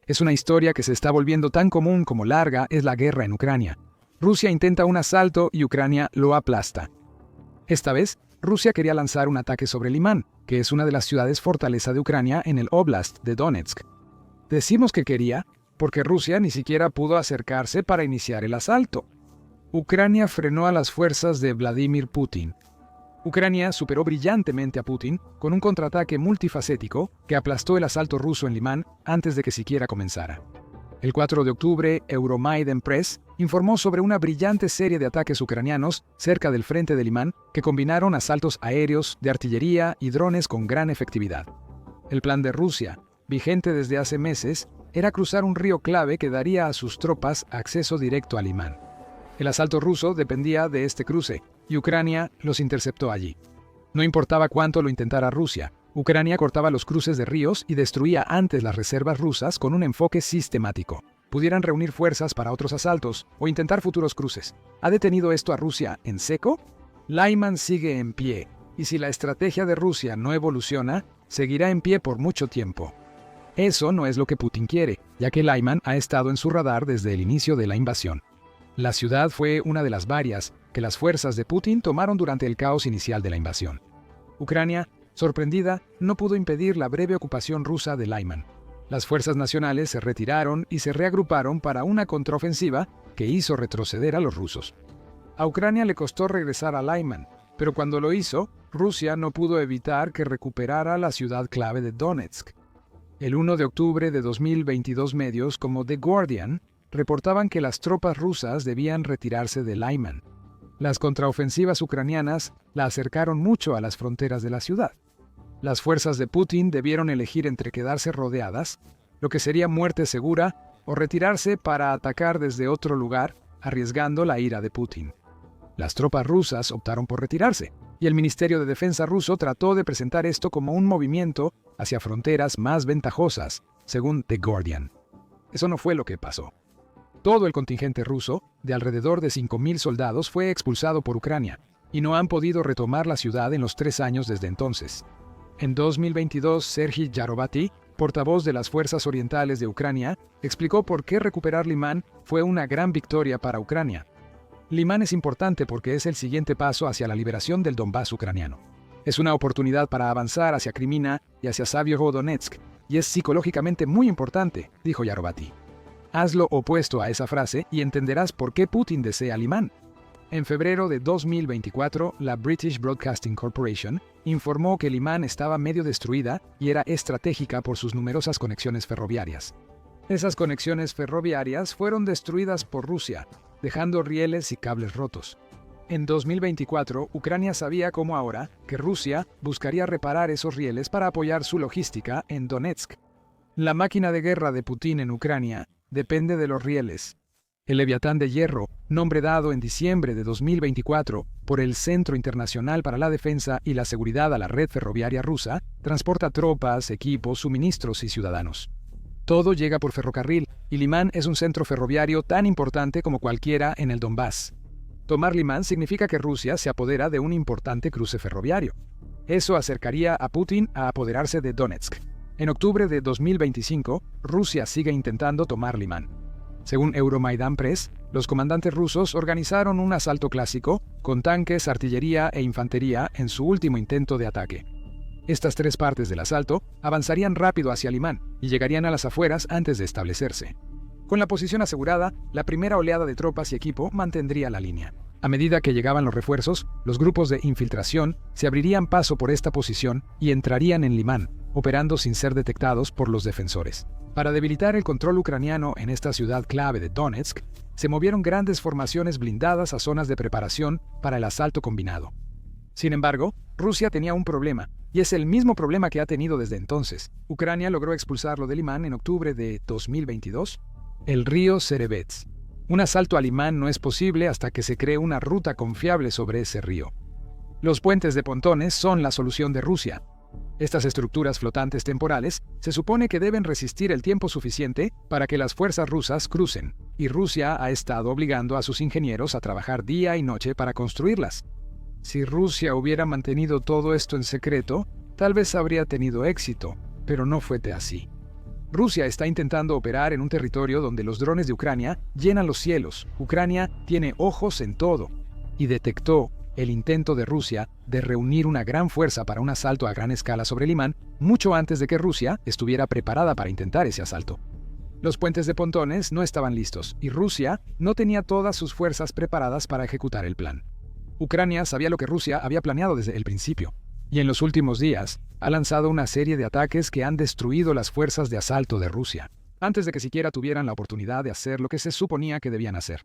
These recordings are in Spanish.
Es una historia que se está volviendo tan común como larga es la guerra en Ucrania. Rusia intenta un asalto y Ucrania lo aplasta. Esta vez, Rusia quería lanzar un ataque sobre Limán, que es una de las ciudades fortaleza de Ucrania en el Oblast de Donetsk. Decimos que quería, porque Rusia ni siquiera pudo acercarse para iniciar el asalto. Ucrania frenó a las fuerzas de Vladimir Putin. Ucrania superó brillantemente a Putin con un contraataque multifacético que aplastó el asalto ruso en Limán antes de que siquiera comenzara. El 4 de octubre, Euromaidan Press informó sobre una brillante serie de ataques ucranianos cerca del frente de Limán que combinaron asaltos aéreos, de artillería y drones con gran efectividad. El plan de Rusia, vigente desde hace meses, era cruzar un río clave que daría a sus tropas acceso directo a Limán. El asalto ruso dependía de este cruce, y Ucrania los interceptó allí. No importaba cuánto lo intentara Rusia, Ucrania cortaba los cruces de ríos y destruía antes las reservas rusas con un enfoque sistemático. Pudieran reunir fuerzas para otros asaltos o intentar futuros cruces. ¿Ha detenido esto a Rusia en seco? Lyman sigue en pie, y si la estrategia de Rusia no evoluciona, seguirá en pie por mucho tiempo. Eso no es lo que Putin quiere, ya que Lyman ha estado en su radar desde el inicio de la invasión. La ciudad fue una de las varias que las fuerzas de Putin tomaron durante el caos inicial de la invasión. Ucrania, sorprendida, no pudo impedir la breve ocupación rusa de Lyman. Las fuerzas nacionales se retiraron y se reagruparon para una contraofensiva que hizo retroceder a los rusos. A Ucrania le costó regresar a Lyman, pero cuando lo hizo, Rusia no pudo evitar que recuperara la ciudad clave de Donetsk. El 1 de octubre de 2022 medios como The Guardian reportaban que las tropas rusas debían retirarse de Lyman. Las contraofensivas ucranianas la acercaron mucho a las fronteras de la ciudad. Las fuerzas de Putin debieron elegir entre quedarse rodeadas, lo que sería muerte segura, o retirarse para atacar desde otro lugar, arriesgando la ira de Putin. Las tropas rusas optaron por retirarse, y el Ministerio de Defensa ruso trató de presentar esto como un movimiento hacia fronteras más ventajosas, según The Guardian. Eso no fue lo que pasó. Todo el contingente ruso, de alrededor de 5.000 soldados, fue expulsado por Ucrania, y no han podido retomar la ciudad en los 3 años desde entonces. En 2022, Serhiy Yarovati, portavoz de las Fuerzas Orientales de Ucrania, explicó por qué recuperar Limán fue una gran victoria para Ucrania. Limán es importante porque es el siguiente paso hacia la liberación del Donbass ucraniano. Es una oportunidad para avanzar hacia Crimea y hacia Saviorodonetsk, y es psicológicamente muy importante, dijo Yarovati. Haz lo opuesto a esa frase y entenderás por qué Putin desea Limán. En febrero de 2024, la British Broadcasting Corporation informó que Limán estaba medio destruida y era estratégica por sus numerosas conexiones ferroviarias. Esas conexiones ferroviarias fueron destruidas por Rusia, dejando rieles y cables rotos. En 2024, Ucrania sabía como ahora que Rusia buscaría reparar esos rieles para apoyar su logística en Donetsk. La máquina de guerra de Putin en Ucrania depende de los rieles. El Leviatán de Hierro, nombre dado en diciembre de 2024 por el Centro Internacional para la Defensa y la Seguridad a la red ferroviaria rusa, transporta tropas, equipos, suministros y ciudadanos. Todo llega por ferrocarril, y Limán es un centro ferroviario tan importante como cualquiera en el Donbass. Tomar Limán significa que Rusia se apodera de un importante cruce ferroviario. Eso acercaría a Putin a apoderarse de Donetsk. En octubre de 2025, Rusia sigue intentando tomar Limán. Según Euromaidan Press, los comandantes rusos organizaron un asalto clásico con tanques, artillería e infantería en su último intento de ataque. Estas 3 partes del asalto avanzarían rápido hacia Limán y llegarían a las afueras antes de establecerse. Con la posición asegurada, la primera oleada de tropas y equipo mantendría la línea. A medida que llegaban los refuerzos, los grupos de infiltración se abrirían paso por esta posición y entrarían en Limán, operando sin ser detectados por los defensores. Para debilitar el control ucraniano en esta ciudad clave de Donetsk, se movieron grandes formaciones blindadas a zonas de preparación para el asalto combinado. Sin embargo, Rusia tenía un problema, y es el mismo problema que ha tenido desde entonces. Ucrania logró expulsarlo de Limán en octubre de 2022. El río Serebets. Un asalto a Limán no es posible hasta que se cree una ruta confiable sobre ese río. Los puentes de pontones son la solución de Rusia. Estas estructuras flotantes temporales se supone que deben resistir el tiempo suficiente para que las fuerzas rusas crucen, y Rusia ha estado obligando a sus ingenieros a trabajar día y noche para construirlas. Si Rusia hubiera mantenido todo esto en secreto, tal vez habría tenido éxito, pero no fue así. Rusia está intentando operar en un territorio donde los drones de Ucrania llenan los cielos. Ucrania tiene ojos en todo y detectó el intento de Rusia de reunir una gran fuerza para un asalto a gran escala sobre Limán mucho antes de que Rusia estuviera preparada para intentar ese asalto. Los puentes de pontones no estaban listos y Rusia no tenía todas sus fuerzas preparadas para ejecutar el plan. Ucrania sabía lo que Rusia había planeado desde el principio, y en los últimos días ha lanzado una serie de ataques que han destruido las fuerzas de asalto de Rusia, antes de que siquiera tuvieran la oportunidad de hacer lo que se suponía que debían hacer.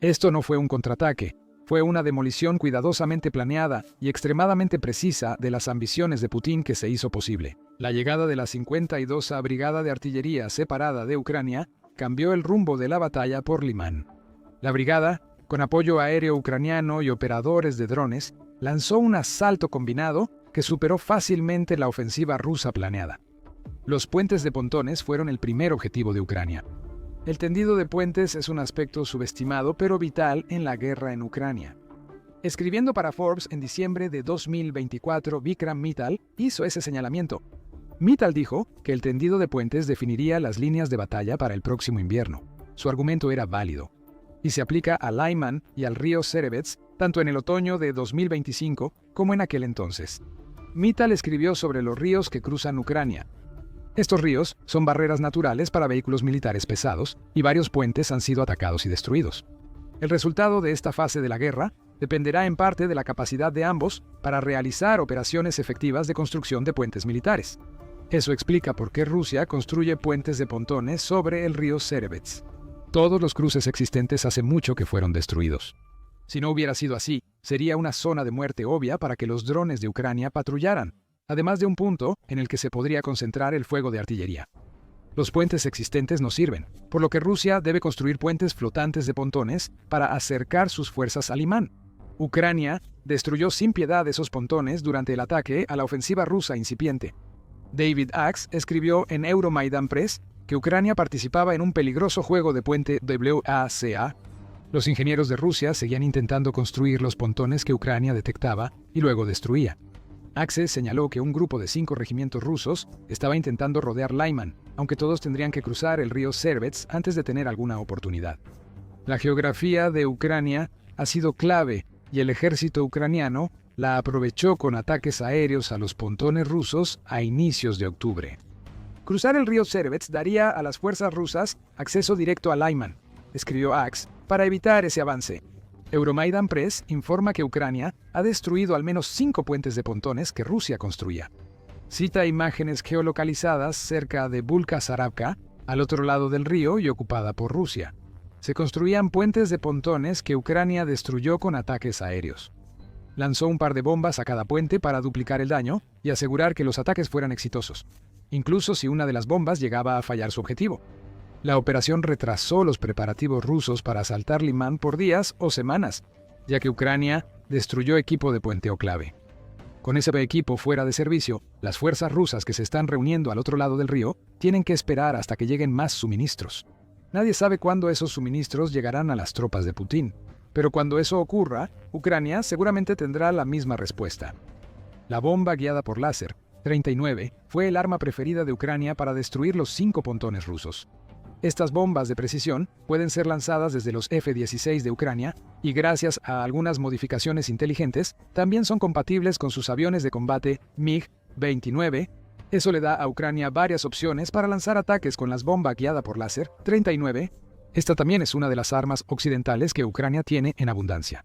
Esto no fue un contraataque, fue una demolición cuidadosamente planeada y extremadamente precisa de las ambiciones de Putin que se hizo posible. La llegada de la 52ª Brigada de Artillería separada de Ucrania cambió el rumbo de la batalla por Limán. La brigada, con apoyo aéreo ucraniano y operadores de drones, lanzó un asalto combinado que superó fácilmente la ofensiva rusa planeada. Los puentes de pontones fueron el primer objetivo de Ucrania. El tendido de puentes es un aspecto subestimado pero vital en la guerra en Ucrania. Escribiendo para Forbes en diciembre de 2024, Vikram Mittal hizo ese señalamiento. Mittal dijo que el tendido de puentes definiría las líneas de batalla para el próximo invierno. Su argumento era válido y se aplica a Lyman y al río Serebets tanto en el otoño de 2025 como en aquel entonces. Mittal escribió sobre los ríos que cruzan Ucrania. Estos ríos son barreras naturales para vehículos militares pesados y varios puentes han sido atacados y destruidos. El resultado de esta fase de la guerra dependerá en parte de la capacidad de ambos para realizar operaciones efectivas de construcción de puentes militares. Eso explica por qué Rusia construye puentes de pontones sobre el río Serebets. Todos los cruces existentes hace mucho que fueron destruidos. Si no hubiera sido así, sería una zona de muerte obvia para que los drones de Ucrania patrullaran, además de un punto en el que se podría concentrar el fuego de artillería. Los puentes existentes no sirven, por lo que Rusia debe construir puentes flotantes de pontones para acercar sus fuerzas a Limán. Ucrania destruyó sin piedad esos pontones durante el ataque a la ofensiva rusa incipiente. David Axe escribió en Euromaidan Press que Ucrania participaba en un peligroso juego de puente WACA. Los ingenieros de Rusia seguían intentando construir los pontones que Ucrania detectaba y luego destruía. Axe señaló que un grupo de 5 regimientos rusos estaba intentando rodear Lyman, aunque todos tendrían que cruzar el río Serebets antes de tener alguna oportunidad. La geografía de Ucrania ha sido clave y el ejército ucraniano la aprovechó con ataques aéreos a los pontones rusos a inicios de octubre. Cruzar el río Serebets daría a las fuerzas rusas acceso directo a Lyman, escribió Axe, para evitar ese avance. Euromaidan Press informa que Ucrania ha destruido al menos 5 puentes de pontones que Rusia construía. Cita imágenes geolocalizadas cerca de Bulka-Sarabka, al otro lado del río y ocupada por Rusia. Se construían puentes de pontones que Ucrania destruyó con ataques aéreos. Lanzó un par de bombas a cada puente para duplicar el daño y asegurar que los ataques fueran exitosos, incluso si una de las bombas llegaba a fallar su objetivo. La operación retrasó los preparativos rusos para asaltar Limán por días o semanas, ya que Ucrania destruyó equipo de puenteo clave. Con ese equipo fuera de servicio, las fuerzas rusas que se están reuniendo al otro lado del río tienen que esperar hasta que lleguen más suministros. Nadie sabe cuándo esos suministros llegarán a las tropas de Putin, pero cuando eso ocurra, Ucrania seguramente tendrá la misma respuesta. La bomba guiada por láser, 39, fue el arma preferida de Ucrania para destruir los 5 pontones rusos. Estas bombas de precisión pueden ser lanzadas desde los F-16 de Ucrania y gracias a algunas modificaciones inteligentes, también son compatibles con sus aviones de combate MiG-29. Eso le da a Ucrania varias opciones para lanzar ataques con las bombas guiadas por láser 39. Esta también es una de las armas occidentales que Ucrania tiene en abundancia.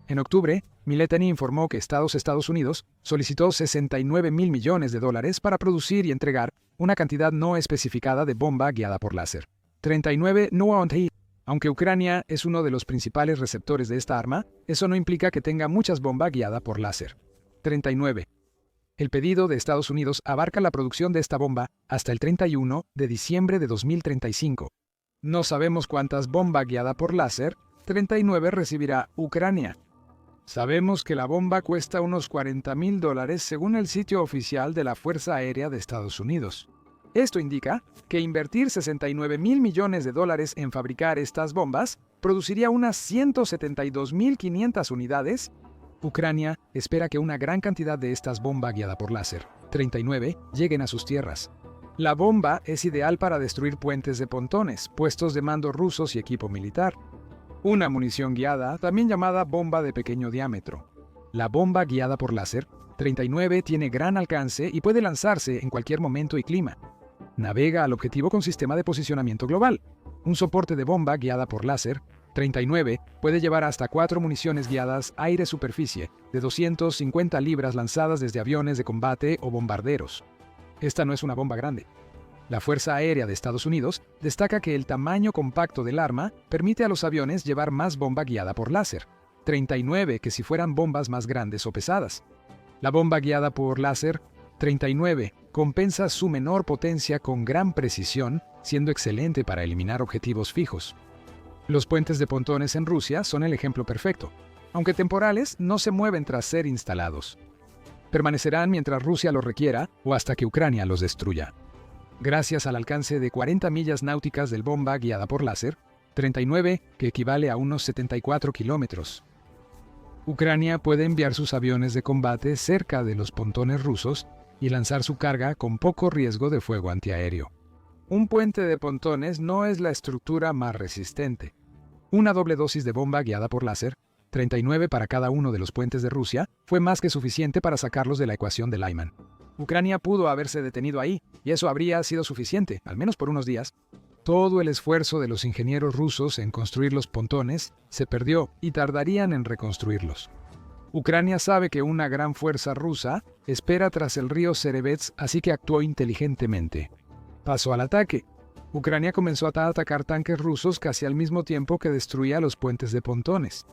En octubre, Military informó que Estados Unidos solicitó $69 mil millones para producir y entregar una cantidad no especificada de bomba guiada por láser 39 Nuanti. Aunque Ucrania es uno de los principales receptores de esta arma, eso no implica que tenga muchas bombas guiadas por láser 39. El pedido de Estados Unidos abarca la producción de esta bomba hasta el 31 de diciembre de 2035. No sabemos cuántas bombas guiadas por láser 39 recibirá Ucrania. Sabemos que la bomba cuesta unos $40,000 según el sitio oficial de la Fuerza Aérea de Estados Unidos. Esto indica que invertir $69 mil millones en fabricar estas bombas produciría unas 172.500 unidades. Ucrania espera que una gran cantidad de estas bombas guiadas por láser 39 lleguen a sus tierras. La bomba es ideal para destruir puentes de pontones, puestos de mando rusos y equipo militar. Una munición guiada, también llamada bomba de pequeño diámetro. La bomba guiada por láser 39 tiene gran alcance y puede lanzarse en cualquier momento y clima. Navega al objetivo con sistema de posicionamiento global. Un soporte de bomba guiada por láser 39 puede llevar hasta 4 municiones guiadas aire-superficie de 250 libras lanzadas desde aviones de combate o bombarderos. Esta no es una bomba grande. La Fuerza Aérea de Estados Unidos destaca que el tamaño compacto del arma permite a los aviones llevar más bomba guiada por láser 39 que si fueran bombas más grandes o pesadas. La bomba guiada por láser 39 compensa su menor potencia con gran precisión, siendo excelente para eliminar objetivos fijos. Los puentes de pontones en Rusia son el ejemplo perfecto. Aunque temporales, no se mueven tras ser instalados. Permanecerán mientras Rusia los requiera o hasta que Ucrania los destruya. Gracias al alcance de 40 millas náuticas del bomba guiada por láser 39, que equivale a unos 74 kilómetros. Ucrania puede enviar sus aviones de combate cerca de los pontones rusos y lanzar su carga con poco riesgo de fuego antiaéreo. Un puente de pontones no es la estructura más resistente. Una doble dosis de bomba guiada por láser, 39 para cada uno de los puentes de Rusia, fue más que suficiente para sacarlos de la ecuación de Lyman. Ucrania pudo haberse detenido ahí, y eso habría sido suficiente, al menos por unos días. Todo el esfuerzo de los ingenieros rusos en construir los pontones se perdió y tardarían en reconstruirlos. Ucrania sabe que una gran fuerza rusa espera tras el río Serebets, así que actuó inteligentemente. Pasó al ataque. Ucrania comenzó a atacar tanques rusos casi al mismo tiempo que destruía los puentes de pontones.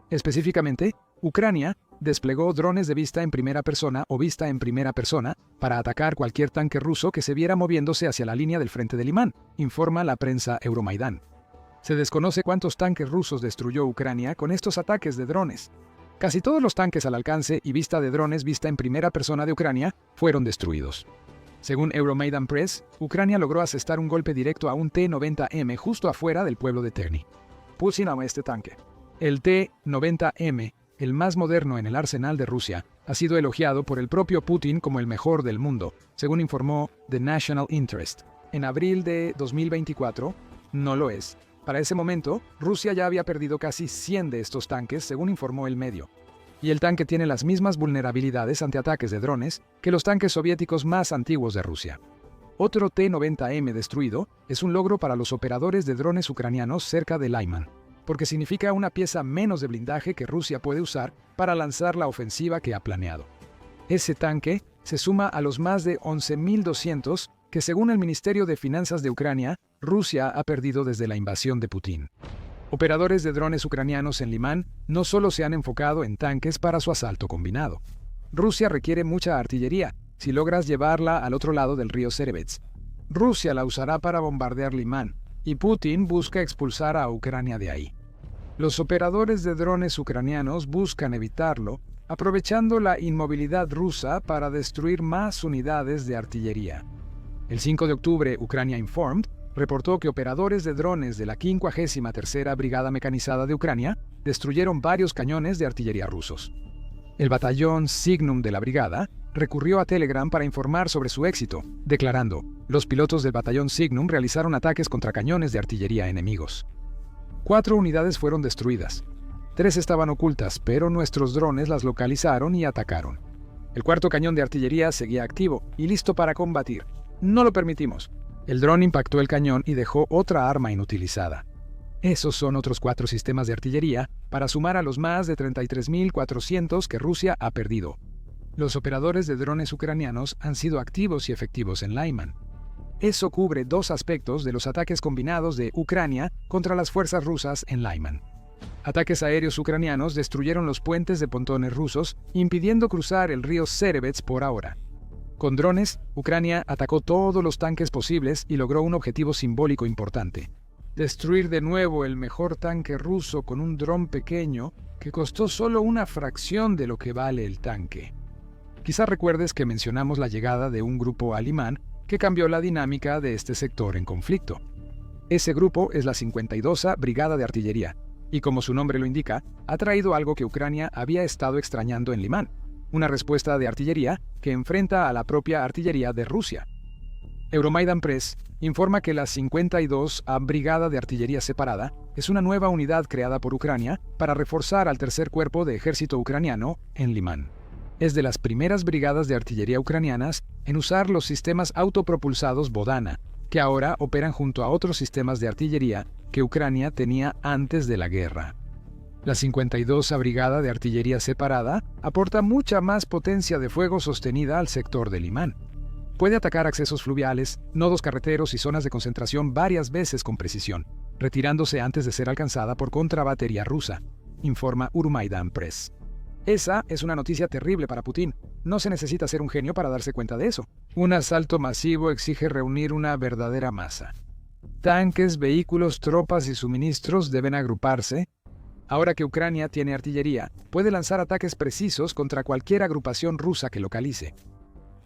Específicamente, Ucrania desplegó drones de vista en primera persona o vista en primera persona para atacar cualquier tanque ruso que se viera moviéndose hacia la línea del frente de Limán, informa la prensa Euromaidán. Se desconoce cuántos tanques rusos destruyó Ucrania con estos ataques de drones. Casi todos los tanques al alcance y vista de drones vista en primera persona de Ucrania fueron destruidos. Según Euromaidan Press, Ucrania logró asestar un golpe directo a un T-90M justo afuera del pueblo de Terni. Putin ama este tanque. El T-90M, el más moderno en el arsenal de Rusia, ha sido elogiado por el propio Putin como el mejor del mundo, según informó The National Interest. En abril de 2024, no lo es. Para ese momento, Rusia ya había perdido casi 100 de estos tanques, según informó el medio. Y el tanque tiene las mismas vulnerabilidades ante ataques de drones que los tanques soviéticos más antiguos de Rusia. Otro T-90M destruido es un logro para los operadores de drones ucranianos cerca de Lyman, porque significa una pieza menos de blindaje que Rusia puede usar para lanzar la ofensiva que ha planeado. Ese tanque se suma a los más de 11.200 que, según el Ministerio de Finanzas de Ucrania, Rusia ha perdido desde la invasión de Putin. Operadores de drones ucranianos en Limán no solo se han enfocado en tanques para su asalto combinado. Rusia requiere mucha artillería si logras llevarla al otro lado del río Serebets. Rusia la usará para bombardear Limán, y Putin busca expulsar a Ucrania de ahí. Los operadores de drones ucranianos buscan evitarlo, aprovechando la inmovilidad rusa para destruir más unidades de artillería. El 5 de octubre, Ucrania Informed reportó que operadores de drones de la 53ª Brigada Mecanizada de Ucrania destruyeron varios cañones de artillería rusos. El batallón Signum de la brigada recurrió a Telegram para informar sobre su éxito, declarando: "Los pilotos del batallón Signum realizaron ataques contra cañones de artillería enemigos. 4 unidades fueron destruidas. 3 estaban ocultas, pero nuestros drones las localizaron y atacaron. El 4.º cañón de artillería seguía activo y listo para combatir. No lo permitimos. El dron impactó el cañón y dejó otra arma inutilizada. Esos son otros 4 sistemas de artillería para sumar a los más de 33.400 que Rusia ha perdido. Los operadores de drones ucranianos han sido activos y efectivos en Lyman. Eso cubre 2 aspectos de los ataques combinados de Ucrania contra las fuerzas rusas en Lyman. Ataques aéreos ucranianos destruyeron los puentes de pontones rusos, impidiendo cruzar el río Serebets por ahora. Con drones, Ucrania atacó todos los tanques posibles y logró un objetivo simbólico importante: destruir de nuevo el mejor tanque ruso con un dron pequeño que costó solo una fracción de lo que vale el tanque. Quizás recuerdes que mencionamos la llegada de un grupo alemán que cambió la dinámica de este sector en conflicto. Ese grupo es la 52ª Brigada de Artillería, y como su nombre lo indica, ha traído algo que Ucrania había estado extrañando en Limán: una respuesta de artillería que enfrenta a la propia artillería de Rusia. Euromaidan Press informa que la 52A Brigada de Artillería Separada es una nueva unidad creada por Ucrania para reforzar al tercer cuerpo de ejército ucraniano en Limán. Es de las primeras brigadas de artillería ucranianas en usar los sistemas autopropulsados Bodana, que ahora operan junto a otros sistemas de artillería que Ucrania tenía antes de la guerra. La 52A Brigada de Artillería Separada aporta mucha más potencia de fuego sostenida al sector de Limán. Puede atacar accesos fluviales, nodos carreteros y zonas de concentración varias veces con precisión, retirándose antes de ser alcanzada por contrabatería rusa, informa Euromaidan Press. Esa es una noticia terrible para Putin. No se necesita ser un genio para darse cuenta de eso. Un asalto masivo exige reunir una verdadera masa. Tanques, vehículos, tropas y suministros deben agruparse. Ahora que Ucrania tiene artillería, puede lanzar ataques precisos contra cualquier agrupación rusa que localice.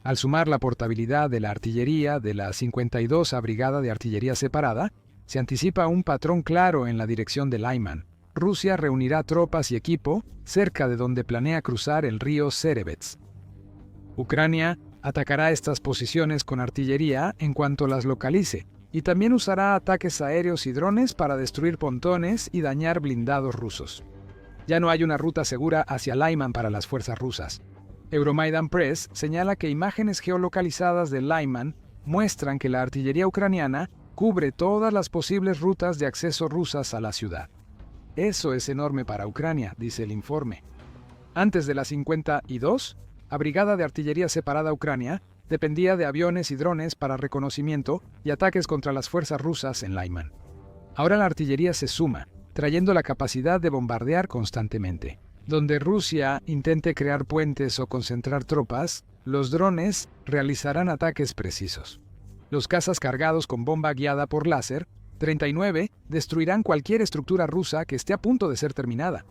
Al sumar la portabilidad de la artillería de la 52A Brigada de Artillería Separada, se anticipa un patrón claro en la dirección de Lyman. Rusia reunirá tropas y equipo cerca de donde planea cruzar el río Serebets. Ucrania atacará estas posiciones con artillería en cuanto las localice, y también usará ataques aéreos y drones para destruir pontones y dañar blindados rusos. Ya no hay una ruta segura hacia Lyman para las fuerzas rusas. Euromaidan Press señala que imágenes geolocalizadas de Lyman muestran que la artillería ucraniana cubre todas las posibles rutas de acceso rusas a la ciudad. Eso es enorme para Ucrania, dice el informe. Antes de la 52, la Brigada de Artillería Separada Ucrania dependía de aviones y drones para reconocimiento y ataques contra las fuerzas rusas en Lyman. Ahora la artillería se suma, trayendo la capacidad de bombardear constantemente. Donde Rusia intente crear puentes o concentrar tropas, los drones realizarán ataques precisos. Los cazas cargados con bomba guiada por láser 39 destruirán cualquier estructura rusa que esté a punto de ser terminada.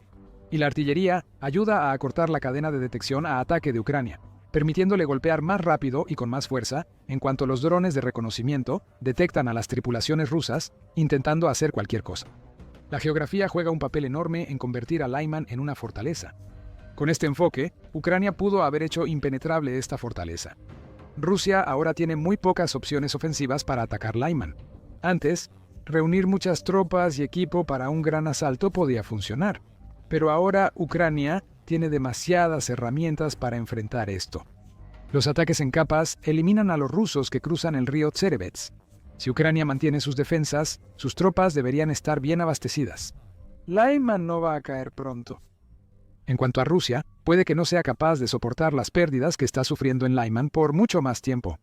Y la artillería ayuda a acortar la cadena de detección a ataque de Ucrania, permitiéndole golpear más rápido y con más fuerza en cuanto los drones de reconocimiento detectan a las tripulaciones rusas intentando hacer cualquier cosa. La geografía juega un papel enorme en convertir a Lyman en una fortaleza. Con este enfoque, Ucrania pudo haber hecho impenetrable esta fortaleza. Rusia ahora tiene muy pocas opciones ofensivas para atacar Lyman. Antes, reunir muchas tropas y equipo para un gran asalto podía funcionar, pero ahora Ucrania tiene demasiadas herramientas para enfrentar esto. Los ataques en capas eliminan a los rusos que cruzan el río Serebets. Si Ucrania mantiene sus defensas, sus tropas deberían estar bien abastecidas. Lyman no va a caer pronto. En cuanto a Rusia, puede que no sea capaz de soportar las pérdidas que está sufriendo en Lyman por mucho más tiempo,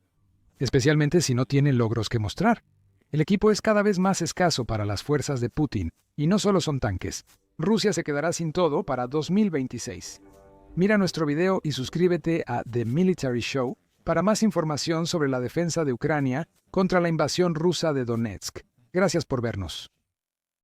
especialmente si no tiene logros que mostrar. El equipo es cada vez más escaso para las fuerzas de Putin, y no solo son tanques. Rusia se quedará sin todo para 2026. Mira nuestro video y suscríbete a The Military Show para más información sobre la defensa de Ucrania contra la invasión rusa de Donetsk. Gracias por vernos.